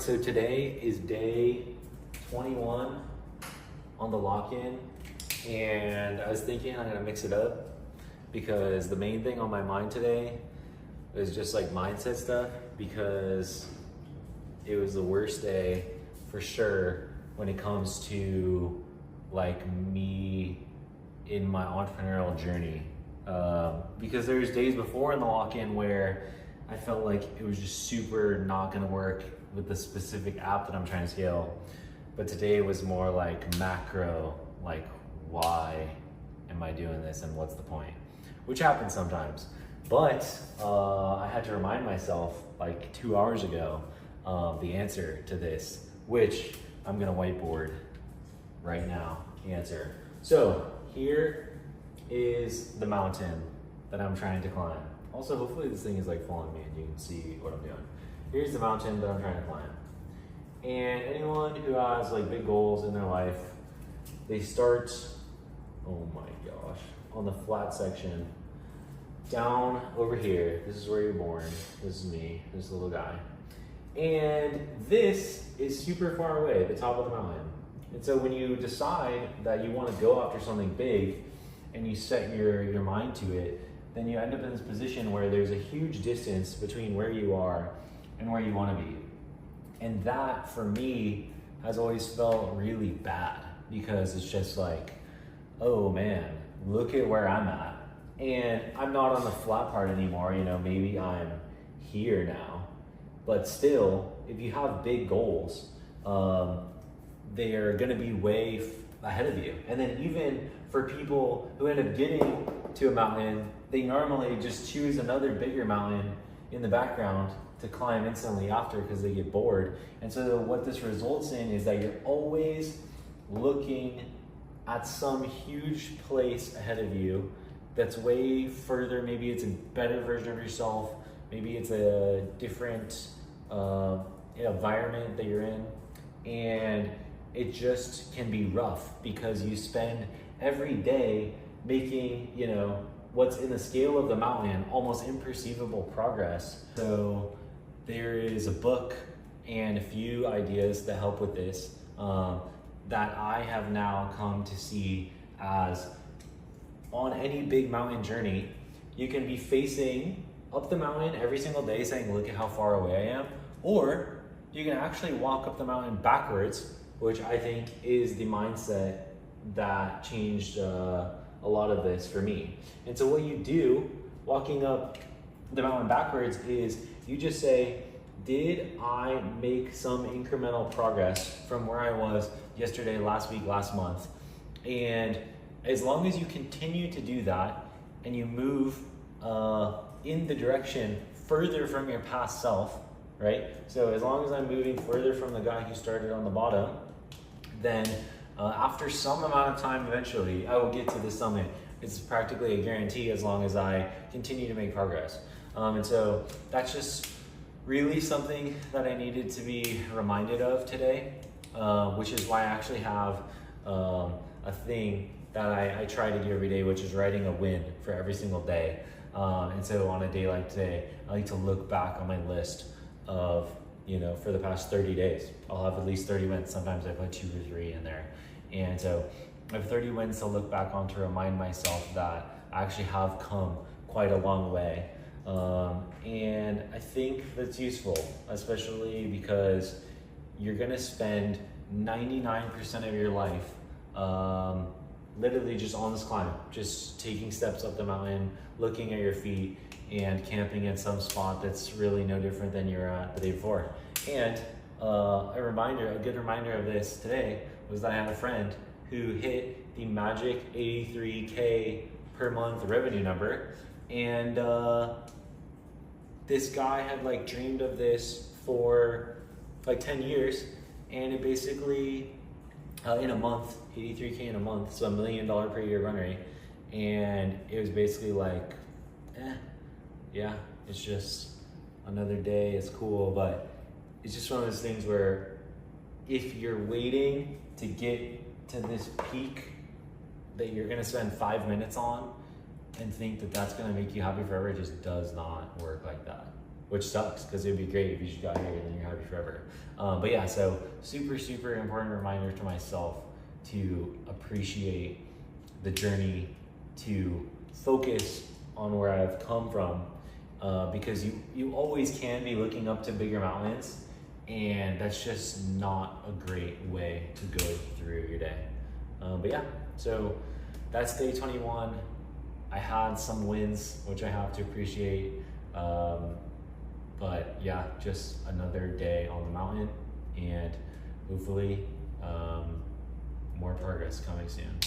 so today is day 21 on the lock-in, and I was thinking I'm gonna mix it up because the main thing on my mind today is just like mindset stuff, because it was the worst day for sure when it comes to like me in my entrepreneurial journey. Because there's days before in the lock-in where I felt like it was just super not gonna work with the specific app that I'm trying to scale. But today was more like macro, like why am I doing this and what's the point? Which happens sometimes. But I had to remind myself like 2 hours ago the answer to this, which I'm gonna whiteboard right now, the answer. So here is the mountain that I'm trying to climb. Also, hopefully this thing is like following me and you can see what I'm doing. Here's the mountain that I'm trying to climb. And anyone who has like big goals in their life, they start, oh my gosh, on the flat section, down over here. This is where you're born. This is me, this little guy. And this is super far away, the top of the mountain. And so when you decide that you want to go after something big and you set your mind to it, then you end up in this position where there's a huge distance between where you are and where you want to be. And that, for me, has always felt really bad, because it's just like, oh man, look at where I'm at. And I'm not on the flat part anymore, you know, maybe I'm here now. But still, if you have big goals, they are gonna be way ahead of you. And then even for people who end up getting to a mountain, they normally just choose another bigger mountain in the background to climb instantly after because they get bored. And so what this results in is that you're always looking at some huge place ahead of you that's way further. Maybe it's a better version of yourself. Maybe it's a different environment that you're in. And it just can be rough because you spend every day making, you know, what's in the scale of the mountain almost imperceivable progress. So there is a book and a few ideas that help with this that I have now come to see as, on any big mountain journey, you can be facing up the mountain every single day saying, look at how far away I am, or you can actually walk up the mountain backwards, which I think is the mindset that changed a lot of this for me. And so what you do walking up the mountain backwards is you just say, did I make some incremental progress from where I was yesterday, last week, last month? And as long as you continue to do that and you move in the direction further from your past self, right? So as long as I'm moving further from the guy who started on the bottom, then after some amount of time, eventually I will get to the summit. It's practically a guarantee as long as I continue to make progress. And so that's just really something that I needed to be reminded of today, which is why I actually have a thing that I try to do every day, which is writing a win for every single day. And so on a day like today, I like to look back on my list of, you know, for the past 30 days. I'll have at least 30 wins. Sometimes I put 2 or 3 in there. And so I have 30 wins to look back on to remind myself that I actually have come quite a long way. And I think that's useful, especially because you're gonna spend 99% of your life literally just on this climb, just taking steps up the mountain, looking at your feet, and camping at some spot that's really no different than you were at the day before. And a good reminder of this today was that I had a friend who hit the magic 83K per month revenue number. And this guy had like dreamed of this for like 10 years. And it basically, in a month, 83K in a month, so $1 million per year run rate. And it was basically like, yeah, it's just another day, it's cool. But it's just one of those things where if you're waiting to get to this peak that you're gonna spend 5 minutes on and think that that's gonna make you happy forever, it just does not work like that. which sucks because it'd be great if you just got here and then you're happy forever. But yeah, so super important reminder to myself to appreciate the journey, to focus on where I've come from, because you always can be looking up to bigger mountains, and that's just not a great way to go through your day. But yeah, so that's day 21. I had some wins, which I have to appreciate. But yeah, just another day on the mountain, and hopefully more progress coming soon.